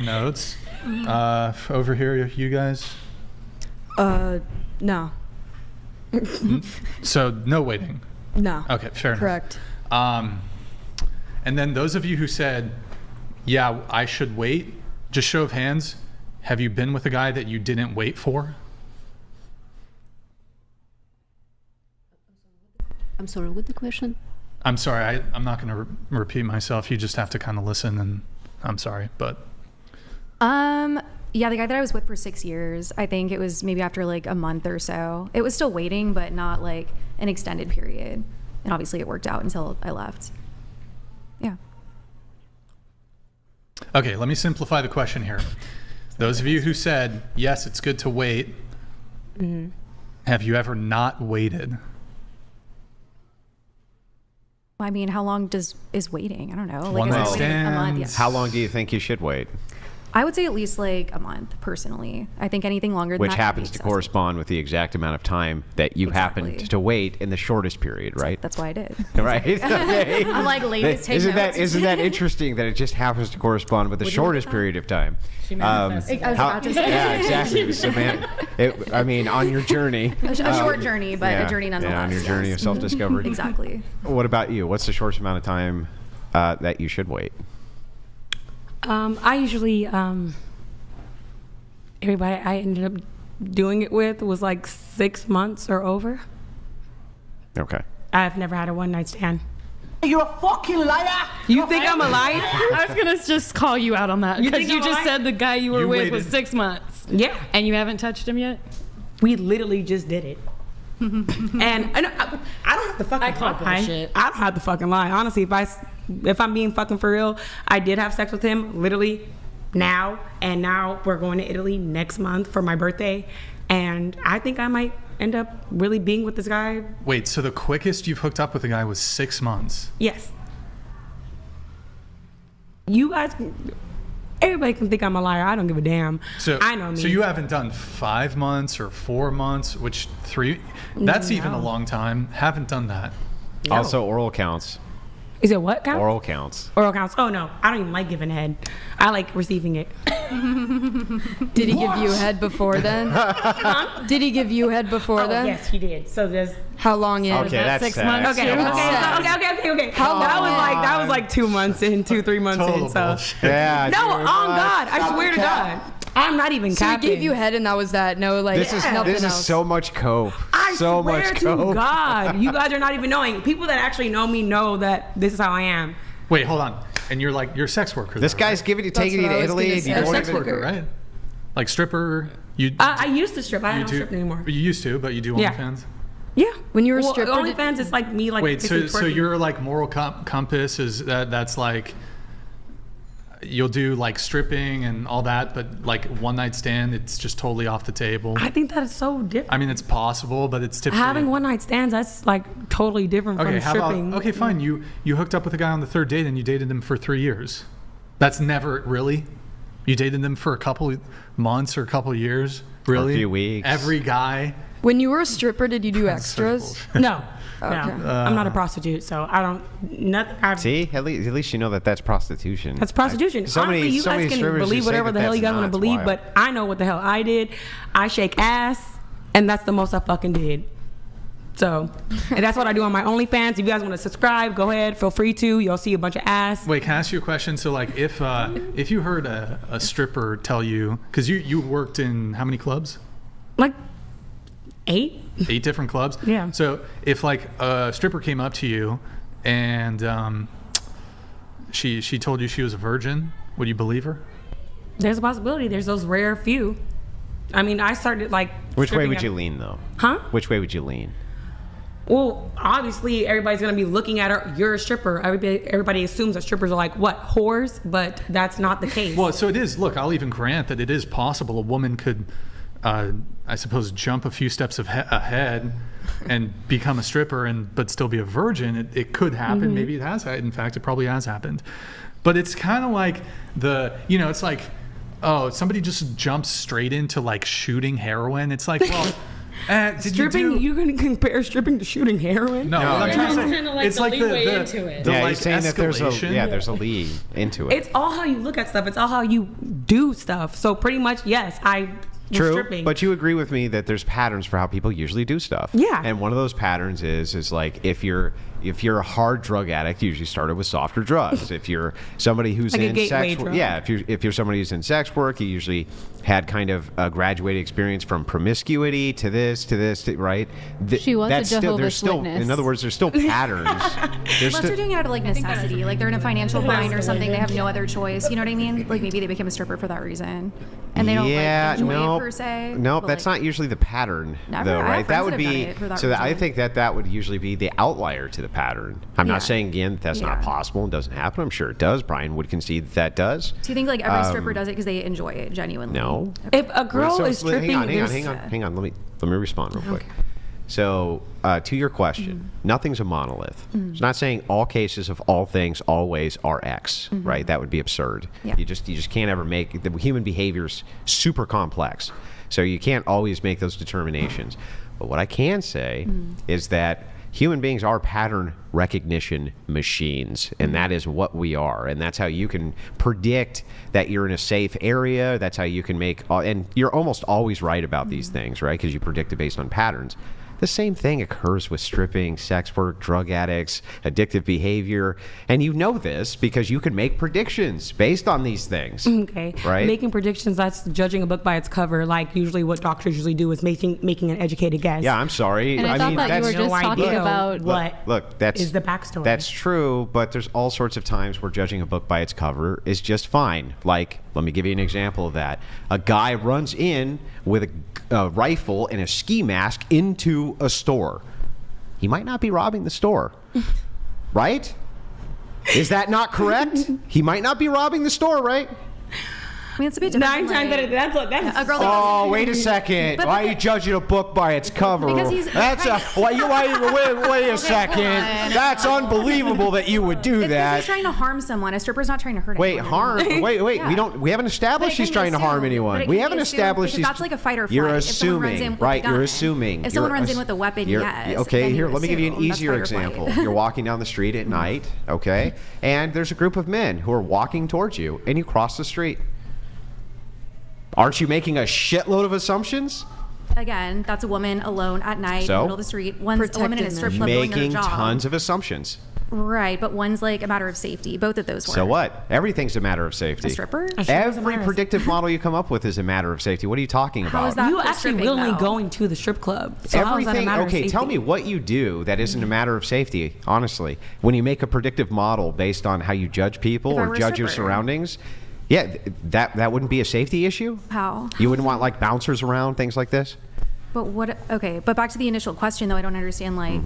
Notes. Over here, you guys. No. So no waiting. No. Okay, fair enough. Correct. And then those of you who said, "Yeah, I should wait," just show of hands. Have you been with a guy that you didn't wait for? I'm sorry, what the question? I'm sorry. I'm not going to repeat myself. You just have to kind of listen. And I'm sorry, but. Yeah, the guy that I was with for 6 years, I think it was maybe after like a month or so. It was still waiting, but not like an extended period. And obviously it worked out until I left. Yeah. Okay, let me simplify the question here. Those of you who said, yes, it's good to wait, have you ever not waited? I mean, how long is waiting? I don't know. Like, One night is it waiting a month? stands. Yeah. How long do you think you should wait? I would say at least like a month, personally. I think anything longer than Which that could be happens to excessive. correspond with the exact amount of time that you happened Exactly. to wait in the shortest period, right? That's why I did. Right. Okay. I'm like, ladies, take isn't notes. isn't that interesting that it just happens to correspond with the shortest period of time? She manifested. I was about to say. Yeah, exactly. So, I mean, on your journey. A short journey, but yeah, a journey nonetheless. Yeah, on your journey yes. of self-discovery. Exactly. What about you? What's the shortest amount of time that you should wait? I usually, everybody I ended up doing it with was like 6 months or over. Okay. I've never had a one night stand. You're a fucking liar. You think I'm a liar? I was gonna just call you out on that You because think you I'm just lying? said the guy you were You with was waited. 6 months Yeah. and you haven't touched him yet. We literally just did it. And I don't have to fucking I call lie. bullshit. I don't have to fucking lie. Honestly, if I'm being fucking for real, I did have sex with him literally now, and now we're going to Italy next month for my birthday, and I think I might end up really being with this guy. Wait, so the quickest you've hooked up with a guy was 6 months? Yes. You guys, everybody can think I'm a liar. I don't give a damn. So I know me. So you haven't done 5 months or 4 months, which 3? That's even a No. long time. Haven't done that. No. Also, oral counts. Is it what count? Oral counts. Oral counts. Oh no, I don't even like giving head. I like receiving it. Did he give you head before then? Did he give you head before Oh then? yes, he did. So there's. How long in? Okay, that's 6 sad. months? Okay, Two okay, months. okay. How That long? was like 2 months in, 3 months Total in. So bullshit. Yeah. no, dude, on God, I swear to God, I'm not even So he capping. gave you head and that was that. No, like This is nothing this else. is so much cope. I so swear much to cope. God, you guys are not even knowing. People that actually know me know that this is how I am. Wait, hold on. And you're a sex worker. This though, guy's right? giving you, That's taking you what to I was Italy. gonna And say. you You're a don't sex even, worker, right? Like stripper. You I used to strip. I you don't strip anymore. You used to, but you do Yeah. OnlyFans. Yeah. When you were a well, stripper, did- OnlyFans is like me, like Wait, so basically twerking. your like moral compass is that's like you'll do like stripping and all that, but like one night stand, it's just totally off the table. I think that is so different. I mean, it's possible, but it's typically Having one night stands, that's like totally different Okay, from how stripping. about okay, fine. You hooked up with a guy on the 3rd date and you dated him for 3 years. That's never really. You dated them for a couple months or a couple years. Really? a few weeks. Every guy. when you were a stripper, did you do That's so extras? bullshit. No. Okay. I'm not a prostitute, so I don't. Nothing. See, at least you know that that's prostitution. That's prostitution. So Honestly, many- you so many guys can strippers believe just say whatever that the hell that's you guys not. want to believe, It's but I know what the hell I did. I shake ass, and that's the most I fucking did. So, and that's what I do on my OnlyFans. If you guys want to subscribe, go ahead. Feel free to. You'll see a bunch of ass. Wait, can I ask you a question? So, like, if you heard a stripper tell you, because you worked in how many clubs? Like 8. 8 different clubs. Yeah. So, if like a stripper came up to you and she told you she was a virgin, would you believe her? There's a possibility. There's those rare few. I mean, I started like. Which way stripping would at- you lean, though? Huh? Which way would you lean? Well, obviously, everybody's gonna be looking at her. You're a stripper. Everybody assumes that strippers are like what, whores, but that's not the case. Well, so it is. Look, I'll even grant that it is possible a woman could, I suppose, jump a few steps ahead and become a stripper, but still be a virgin. It could happen. Mm-hmm. Maybe it has. In fact, it probably has happened. But it's kind of like it's like, oh, somebody just jumps straight into like shooting heroin. It's like, well, Did Stripping, you you're going to compare stripping to shooting heroin? No, what I'm trying to say, Kinda like it's the like leeway the into it. the Yeah, like he's saying that escalation. there's a lead into it. It's all how you look at stuff. It's all how you do stuff. So pretty much, yes, I was True, stripping. but you agree with me that there's patterns for how people usually do stuff. Yeah. And one of those patterns is like if you're a hard drug addict, you usually started with softer drugs. If you're somebody who's Like a in gateway sex work, drug. yeah. If you're somebody who's in sex work, you usually had kind of a graduated experience from promiscuity to this, right? She was a there's Jehovah's still, Witness. in other words, there's still patterns. There's Unless they're doing it out of like necessity, like they're in a financial bind or something, they have no other choice. You know what I mean? Like maybe they became a stripper for that reason, and they don't like enjoy it per se. No, but, that's like, not usually the pattern, Never. though, I have right? That friends would that have be done it for that so. I reason. think that would usually be the outlier to the pattern. I'm Yeah. not saying again that that's not Yeah. possible and doesn't happen. I'm sure it does. Brian would concede that does. Do you think like every stripper does it because they enjoy it genuinely? No. if a girl So, is stripping, hang there's- on. Let me respond real quick. So, to your question, nothing's a monolith. It's not saying all cases of all things always are X, right? That would be absurd. Yeah. You just can't ever make the human behavior's super complex, so you can't always make those determinations. But what I can say is that human beings are pattern recognition machines, and that is what we are. And that's how you can predict that you're in a safe area. That's how you can make, and you're almost always right about these things, right? Because you predict it based on patterns. The same thing occurs with stripping, sex work, drug addicts, addictive behavior. And you know this because you can make predictions based on these things. Okay. Right? Making predictions, that's judging a book by its cover. Like usually what doctors usually do is making an educated guess. Yeah, I'm sorry. And I thought mean, that you that's were just no talking idea about what Look, that's is the backstory. That's true, but there's all sorts of times where judging a book by its cover is just fine. Like, let me give you an example of that. A guy runs in with a rifle and a ski mask into a store. He might not be robbing the store, right? Is that not correct? He might not be robbing the store, right? I mean, it's a bit different. 9 times out of that's a girl. That Oh, wait a second. But Why are the- you judging a book by its cover? Because he's That's a wait a second. on. That's unbelievable that you would do It's because that. he's trying to harm someone. A stripper's not trying to hurt Wait, anyone. harm? Wait. Yeah. We haven't established But it she's can trying be to harm assumed. anyone. But it We can haven't be assumed established because she's. that's like a fight or You're flight. If someone runs in assuming, with a right? You're gun. assuming. If someone You're runs in with a weapon, yes, Okay, then here. you Let me give you an assume that's easier fight or flight. example. You're walking down the street at night, okay, and there's a group of men who are walking towards you, and you cross the street. Aren't you making a shitload of assumptions? Again, that's a woman alone at night in So? the middle of the street. One's a woman in a Protecting strip them. club doing Making her job. tons of assumptions. Right, but one's like a matter of safety. Both of those were. So what? Everything's a matter of safety. A stripper? Every predictive model you come up with is a matter of safety. What are you talking about? How is that You for actually stripping, willingly though? going to the strip club. So how is that a Everything. matter of Okay, tell safety? me what you do that isn't a matter of safety. Honestly, when you make a predictive model based on how you judge people If I or were a judge your stripper. surroundings, yeah, that wouldn't be a safety issue. How? You wouldn't want like bouncers around, things like this. But what? Okay, but back to the initial question, though. I don't understand. Like,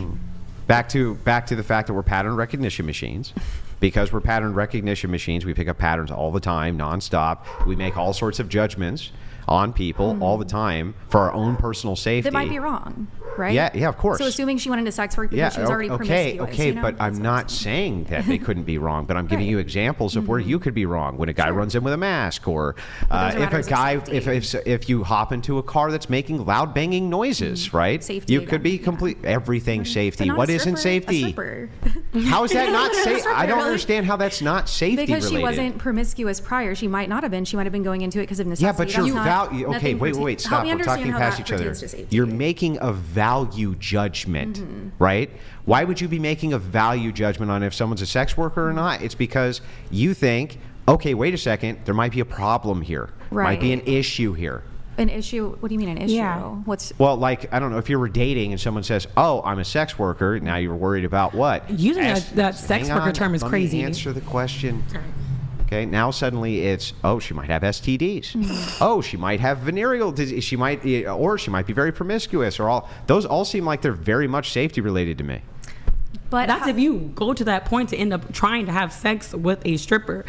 Back to the fact that we're pattern recognition machines. Because we're pattern recognition machines, we pick up patterns all the time, nonstop. We make all sorts of judgments on people all the time for our own personal safety. that might be wrong, right? Yeah, of course. So assuming she went into sex work because she was already promiscuous. okay, you know? but I'm That's what not saying. saying that they couldn't be wrong, but I'm giving Right. you examples of where you could be wrong. When a guy runs in with a mask, or those are if a matters of guy, safety. if you hop into a car that's making loud banging noises, right? Safety You could be again, complete everything safety. But not What a isn't stripper, safety? A stripper. How is that not safe? stripper, I don't really. understand how that's not safety Because she related. wasn't promiscuous prior. She might not have been. She might have been going into it because of necessity. Yeah, but your That's not- value. Okay, nothing wait, pertain- stop. Help me We're understand talking how past that each other. pertains to safety. You're making a value judgment, Mm-hmm. right? Why would you be making a value judgment on if someone's a sex worker or not? It's because you think, okay, wait a second, there might be a problem here. Might be an Right. issue here. An issue? What do you mean an issue? Yeah. What's Well, like, I don't know, if you were dating and someone says, oh, I'm a sex worker, now you're worried about what? Using that sex Hang worker on, term is let crazy. Me answer the question. Okay, now suddenly it's, oh, she might have STDs. Oh, she might have venereal disease. She might, or she might be very promiscuous. Or all those all seem like they're very much safety related to me. But that's if you go to that point to end up trying to have sex with a stripper.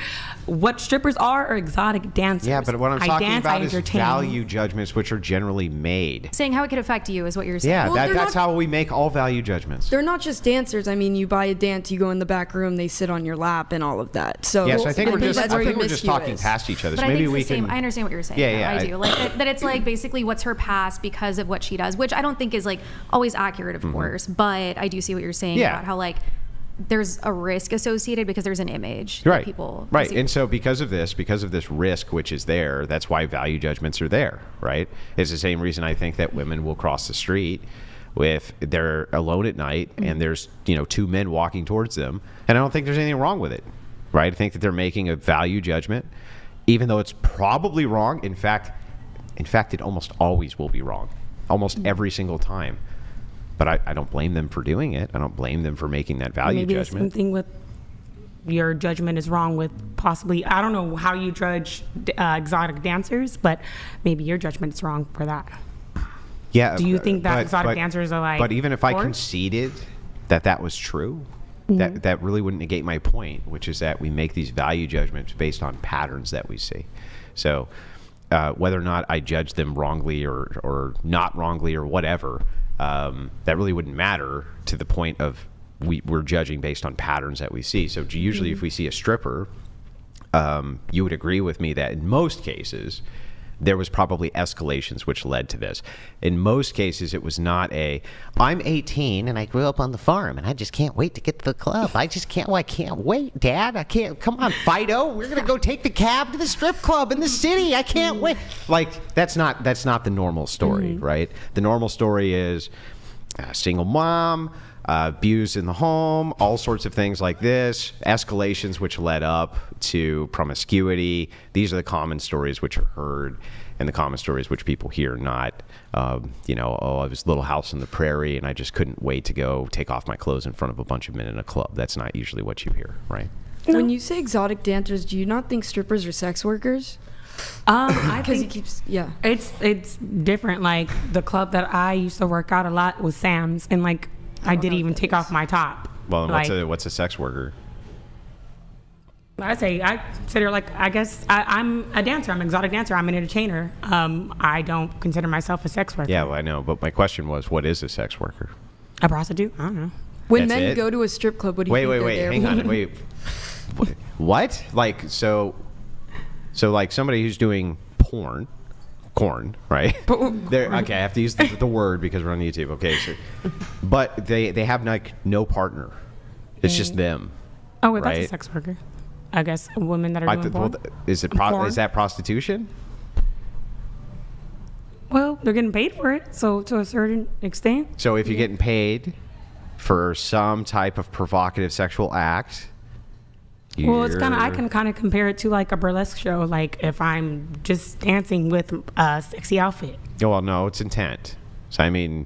What strippers are exotic dancers. Yeah, but what I'm I talking dance, about I is entertain. value judgments, which are generally made. saying how it could affect you is what you're saying. Yeah, Well, they're that's not- how we make all value judgments. They're not just dancers. I mean, you buy a dance, you go in the back room, they sit on your lap and all of that. So Yes, I think we're just that's talking promiscuous. past each other. But So I think maybe it's we the same. can. I understand what you're saying. Yeah, yeah, I do. Like that it's like basically what's her past because of what she does, which I don't think is like always accurate, of course. But I do see what you're saying Yeah. about how like there's a risk associated because there's an image that Right. people Right. see. And so because of this risk which is there, that's why value judgments are there, right? It's the same reason I think that women will cross the street if they're alone at night and there's, two men walking towards them. And I don't think there's anything wrong with it, right? I think that they're making a value judgment, even though it's probably wrong. In fact, it almost always will be wrong, almost every single time. But I don't blame them for doing it. I don't blame them for making that value Maybe judgment. the same thing with your judgment is wrong with possibly, I don't know how you judge exotic dancers, but maybe your judgment is wrong for that. Yeah. Do you think that exotic dancers are like But even if I whores? conceded that was true, that really wouldn't negate my point, which is that we make these value judgments based on patterns that we see. So whether or not I judge them wrongly or not wrongly or whatever, that really wouldn't matter to the point of we're judging based on patterns that we see. So usually if we see a stripper, you would agree with me that in most cases, there was probably escalations which led to this. In most cases, it was not I'm 18 and I grew up on the farm and I just can't wait to get to the club. I can't wait, Dad. I can't. Come on, Fido. We're going to go take the cab to the strip club in the city. I can't wait. Like, that's not the normal story, right? The normal story is a single mom, abuse in the home, all sorts of things like this, escalations which led up to promiscuity. These are the common stories which are heard and the common stories which people hear, not, I was a little house on the prairie and I just couldn't wait to go take off my clothes in front of a bunch of men in a club. That's not usually what you hear, right? When you say exotic dancers, do you not think strippers are sex workers? I Because he think keeps, yeah. it's different. Like the club that I used to work out a lot was Sam's, and like I didn't even take off my top. Well, like, what's a sex worker? I consider like, I guess I'm a dancer. I'm an exotic dancer. I'm an entertainer. I don't consider myself a sex worker. Yeah, well, I know. But my question was, what is a sex worker? A prostitute? I don't know. When That's men it? go to a strip club, what do you think they're Wait, there hang for? on, wait. What? Like, so like somebody who's doing corn, right? Okay, I have to use the word because we're on YouTube. Okay, so, but they have like no partner. It's just them. Oh, wait, that's right? a sex worker. I guess women that are doing porn. Is Porn? that prostitution? Well, they're getting paid for it, so to a certain extent. So if you're getting paid for some type of provocative sexual act, Well, it's kind of, I can kind of compare it to like a burlesque show. Like if I'm just dancing with a sexy outfit. well, no, it's intent. So I mean,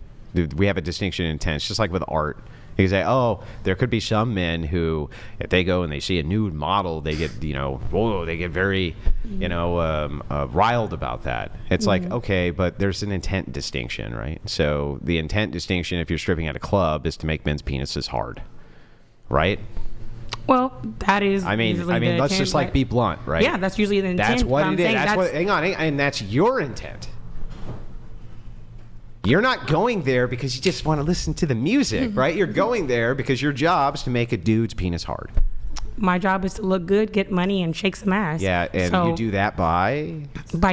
we have a distinction in intent. It's just like with art. You can say, oh, there could be some men who, if they go and they see a nude model, they get, they get very, riled about that. It's like, okay, but there's an intent distinction, right? So the intent distinction, if you're stripping at a club, is to make men's penises hard, right? Well, that is. I mean, usually the let's intent, just like but- be blunt, right? Yeah, that's usually the intent. That's what but I'm it is. saying That's what. Hang on, and that's your intent. You're not going there because you just want to listen to the music, right? You're going there because your job is to make a dude's penis hard. My job is to look good, get money, and shake some ass. Yeah, and So, you do that by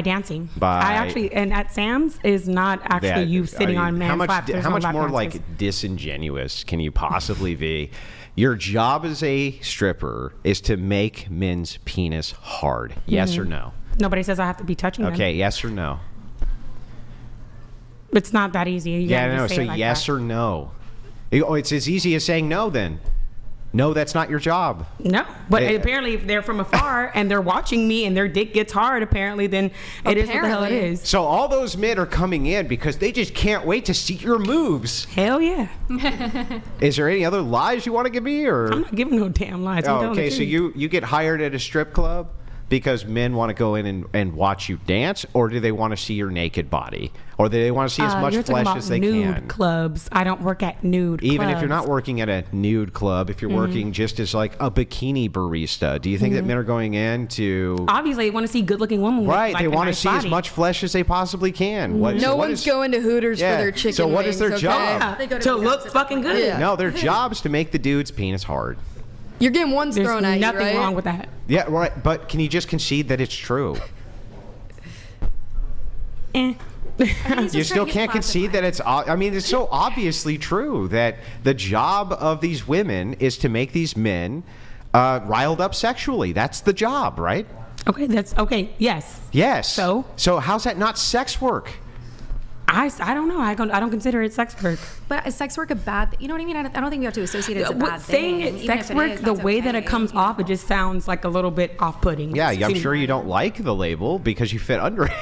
dancing. By- I actually, and at Sam's is not actually that. you sitting on man's lap. How There's no much lap more dances. like disingenuous can you possibly be? Your job as a stripper is to make men's penis hard. Yes or no? Nobody says I have to be touching them. Okay, yes or no? It's not that easy. You Yeah, gotta no. just say So it like yes that. or no? It's as easy as saying no. Then, no, that's not your job. No, but Eh, apparently if they're from afar and they're watching me and their dick gets hard, apparently then it is what the hell it Apparently. is. So all those men are coming in because they just can't wait to see your moves. Hell yeah. Is there any other lies you want to give me, or? I'm not giving no damn lies. I'm Oh, telling okay. the So truth. you get hired at a strip club because men want to go in and watch you dance, or do they want to see your naked body, or do they want to see as much you're talking flesh about as they nude can? clubs. I don't work at nude Even clubs. if you're not working at a nude club, if you're working just as like a bikini barista, do you think that men are going in to Obviously, they want to see good-looking women. with, right? like, They a want nice to see as body. much flesh as they possibly can. What, No so what one's is- going to Hooters Yeah. for their chicken So what is their wings, job? okay? They go to to look McDonald's fucking good. Yeah. No, their job's to make the dude's penis hard. You're getting ones There's thrown at nothing you, right? wrong with that. Yeah, right. But can you just concede that it's true? You still can't concede that it's. I mean, it's so obviously true that the job of these women is to make these men riled up sexually. That's the job, right? Okay, that's okay. Yes. Yes. So how's that not sex work? I don't know. I don't consider it sex work. But is sex work a bad? You know what I mean? I don't think we have to associate it as a bad Saying thing. it's Even sex if it work, is, the that's way that it okay. comes off, it just sounds like a little bit off-putting. Yeah, I'm sure you don't like the label because you fit under it,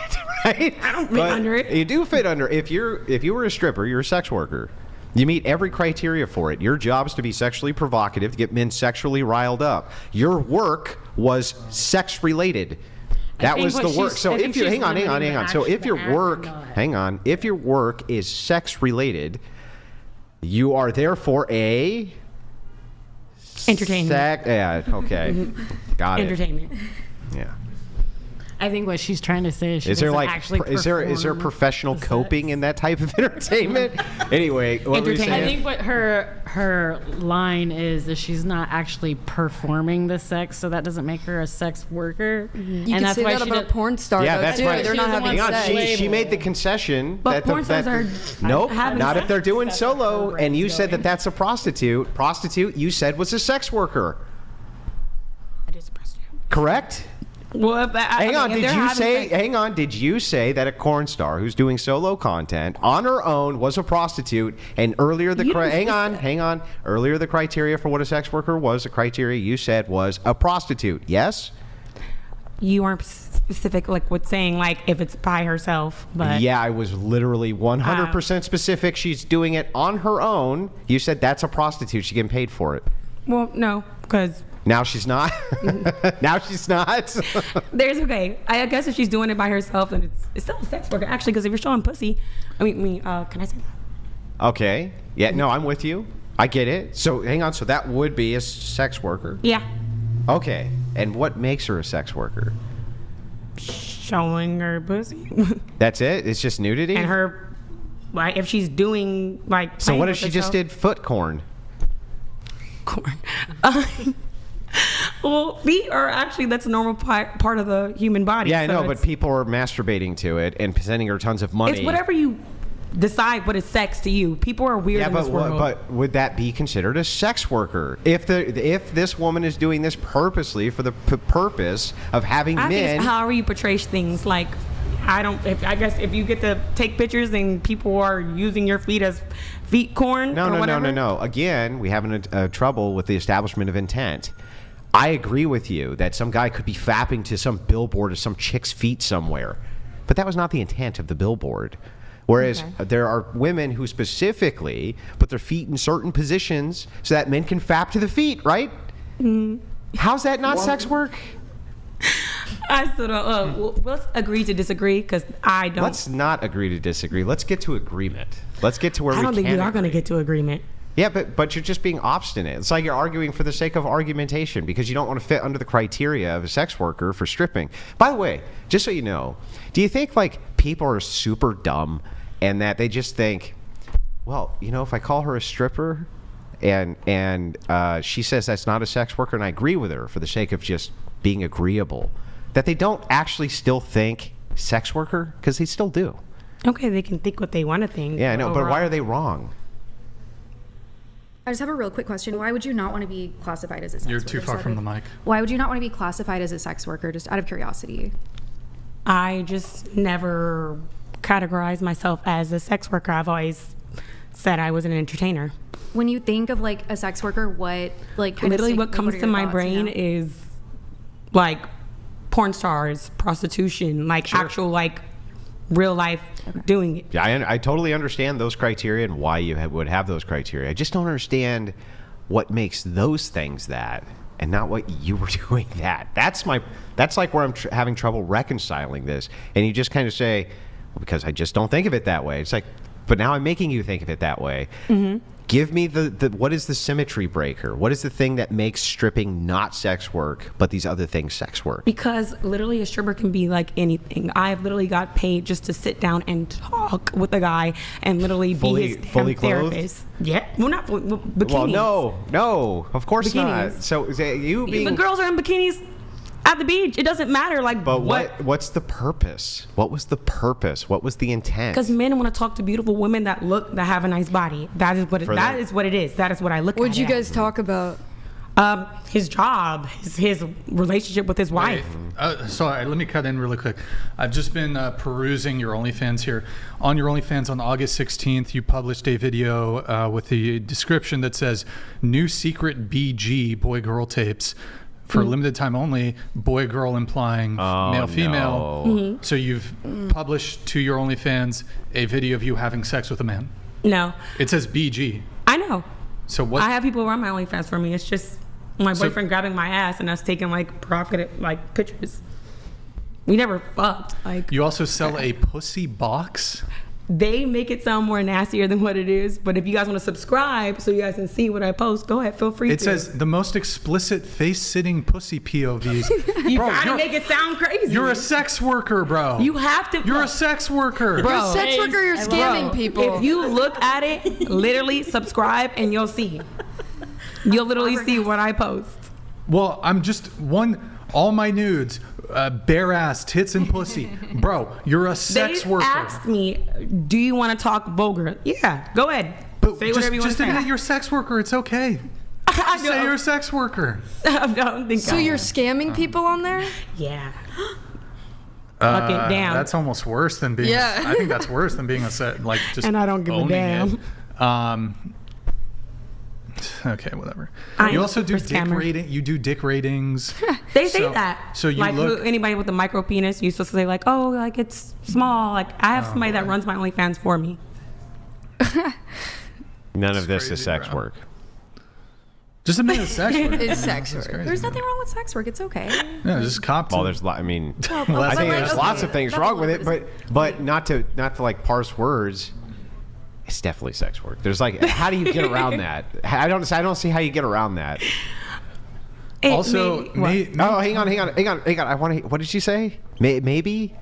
right? I don't fit under it. You do fit under. If you were a stripper, you're a sex worker. You meet every criteria for it. Your job is to be sexually provocative, to get men sexually riled up. Your work was sex related. That think was what the work. she's- So I think if you she's hang on. limiting the So if act- your the act work, or not. hang on, if your work is sex related, you are therefore a Entertainment. Yeah. Okay. Got it. Entertainment. Yeah. I think what she's trying to say is she Is there doesn't like actually is there perform professional the sex. coping in that type of entertainment? Anyway, what were you Entertainment. I saying? think what her line is she's not actually performing the sex, so that doesn't make her a sex worker. You and can that's say why that she about did- porn stars. Yeah, though, that's too. right. They're not She's the having one Hang on, sex. she made the concession But that porn stars are nope, having not if sex. they're doing Sex solo. programs And you said going. that that's a prostitute. Prostitute, you said was a sex worker. I just pressed you. Correct? Well, if Hang on, if did they're you having say? sex- Hang on, did you say that a corn star who's doing solo content on her own was a prostitute? And earlier the You didn't hang on. Earlier the criteria for what a sex worker was, the criteria you said was a prostitute. Yes. you aren't specific, like with saying like if it's by herself, but Yeah, I was literally 100% specific. She's doing it on her own. You said that's a prostitute. She's getting paid for it. well, no, because Now she's not. Now she's not. there's okay. I guess if she's doing it by herself, then it's still a sex worker. Actually, because if you're showing pussy, can I say that? Okay. Yeah. No, I'm with you. I get it. So hang on. So that would be a sex worker. Yeah, Okay. And what makes her a sex worker? showing her pussy That's it. It's just nudity. and her, like if she's doing like. So what playing if she with just herself- did foot corn? corn? Well, feet are actually that's a normal part of the human body. Yeah, I so know, but it's- people are masturbating to it and sending her tons of money. it's whatever you decide what is sex to you. People are weird Yeah, in but this world. but would that be considered a sex worker if this woman is doing this purposely for the purpose of having I think men? it's however you portray things. Like, I guess if you get to take pictures and people are using your feet as feet corn or whatever. No. Again, we have trouble with the establishment of intent. I agree with you that some guy could be fapping to some billboard of some chick's feet somewhere, but that was not the intent of the billboard. Whereas there are women who specifically put their feet in certain positions so that men can fap to the feet, right? How's that not sex work? I still don't. Well, let's agree to disagree because I don't. Let's not agree to disagree. Let's get to agreement. Let's get to where I don't think can we are going to agree. get to agreement. Yeah, but you're just being obstinate. It's like you're arguing for the sake of argumentation because you don't want to fit under the criteria of a sex worker for stripping. By the way, just so you know, do you think like people are super dumb and that they just think, well, you know, if I call her a stripper and she says that's not a sex worker and I agree with her for the sake of just being agreeable, that they don't actually still think sex worker? Because they still do. Okay, they can think what they want to think. Yeah, I know, but why overall- are they wrong? I just have a real quick question. Why would you not want to be classified as a sex worker? You're too far from the mic. Why would you not want to be classified as a sex worker, just out of curiosity? I just never categorized myself as a sex worker. I've always said I was an entertainer. When you think of like a sex worker, what like kind Literally, of what comes are to your my thoughts, brain you know? is like porn stars, prostitution, like actual like real life doing it. Yeah, I totally understand those criteria and why you would have those criteria. I just don't understand what makes those things that. and not what you were doing that. That's like where I'm having trouble reconciling this. And you just kind of say, well, because I just don't think of it that way. It's like, but now I'm making you think of it that way. Mm-hmm. Give me the what is the symmetry breaker? What is the thing that makes stripping not sex work, but these other things sex work? Because literally a stripper can be like anything. I've literally got paid just to sit down and talk with a guy and literally be his fully clothed? therapist. Yeah, well, not fully, bikinis. Well, no, of course not. Bikinis. So you being, but girls are in bikinis at the beach. It doesn't matter. Like, but what's the purpose? What was the purpose? What was the intent? Because men want to talk to beautiful women that have a nice body. That is what it is. That is what I look at. What'd you guys talk about? His job, his relationship with his wife. Sorry, let me cut in really quick. I've just been perusing your OnlyFans here. On your OnlyFans on August 16th, you published a video with the description that says, "New secret BG boy-girl tapes. For limited time only, boy-girl implying male-female." No. Mm-hmm. So you've published to your OnlyFans a video of you having sex with a man. No. It says BG. I know. So what? I have people run my OnlyFans for me. It's just my boyfriend grabbing my ass and us taking like provocative like pictures. We never fucked. Like, You also sell a pussy box? they make it sound more nastier than what it is. But if you guys want to subscribe so you guys can see what I post, go ahead. Feel free It to. says the most explicit face-sitting pussy POVs. You Bro, gotta you're- make it sound crazy. You're a sex worker, bro. You have to. You're a sex worker. You're a sex worker, you're scamming people. If you look at it, literally subscribe and you'll see. You'll literally see what I post. Well, I'm just all my nudes, bare ass, tits and pussy. Bro, you're a sex They worker. asked me, do you want to talk vulgar? Yeah, go ahead. But say whatever you want just to say. admit you're a sex worker. It's okay. I Say you're a sex worker. don't think So you're scamming people on there? Yeah. Fuck it down. That's almost worse than being. Yeah. I think that's worse than being a set. Like just. And I don't give a owning damn. It. Okay, whatever. I'm You also do a dick scammer. rating. You do dick ratings. They say that. So you like look. anybody with a micro penis, you supposed to say like, oh, like it's small. Like I have somebody that runs my OnlyFans for me. None of this is crazy, sex bro. work. Just admit it's sex work. It's sex That's work. crazy, There's man. nothing wrong with sex work. It's okay. Yeah, just cop. Well, to- there's I mean, Well, I that's think like- there's okay. lots of things That's wrong a with little it, but not to like parse words. It's definitely sex work. There's like, how do you get around that? I don't see how you get around that. Also, Oh, hang on. I want to. What did she say? Maybe.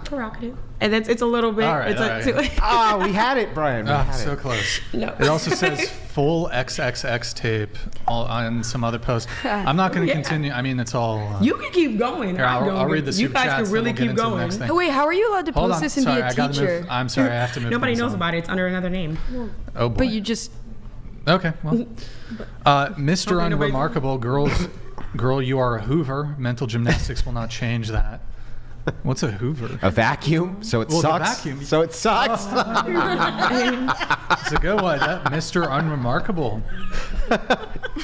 Prerogative. And it's a little bit. All right, it's all right. Ah, we had it, Brian. We had so it. close. No. It also says full XXX tape on some other post. I'm not going to Yeah. continue. I mean, it's all. You can keep going. Here, I'll read the You super guys chats. can really and we'll keep get into the going. next thing. Oh, wait, how are you allowed to Hold post on. this and Sorry, be a I gotta teacher? move. I'm sorry, I have to move. Nobody things knows on. about it. It's under another name. Oh boy. But you just. Okay. Well, Mr. Hopefully nobody- Unremarkable, girl, you are a Hoover. Mental gymnastics will not change that. What's a Hoover? A vacuum, so it Well, the sucks. vacuum. So it sucks. It's a good one. That Mr. Unremarkable.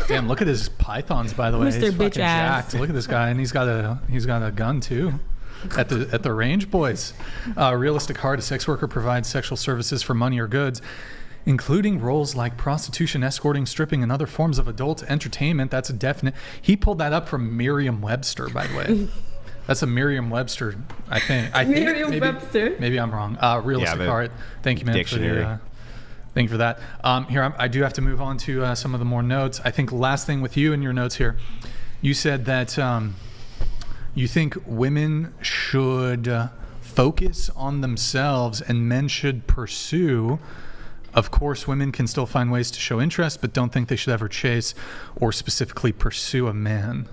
Damn, look at his pythons, by the way. Mr. He's Bitch fucking ass. jacked. Look at this guy, and he's got a gun too. At the range, boys. Realistic Heart, a sex worker provides sexual services for money or goods, including roles like prostitution, escorting, stripping, and other forms of adult entertainment. That's a definite. He pulled that up from Merriam-Webster, by the way. That's a Merriam-Webster, I think. Merriam-Webster? Maybe I'm wrong. Realistic the Heart. Thank you, man, dictionary. thank you for that. Here, I do have to move on to some of the more notes. I think last thing with you in your notes here, you said that you think women should focus on themselves and men should pursue. Of course, women can still find ways to show interest, but don't think they should ever chase or specifically pursue a man.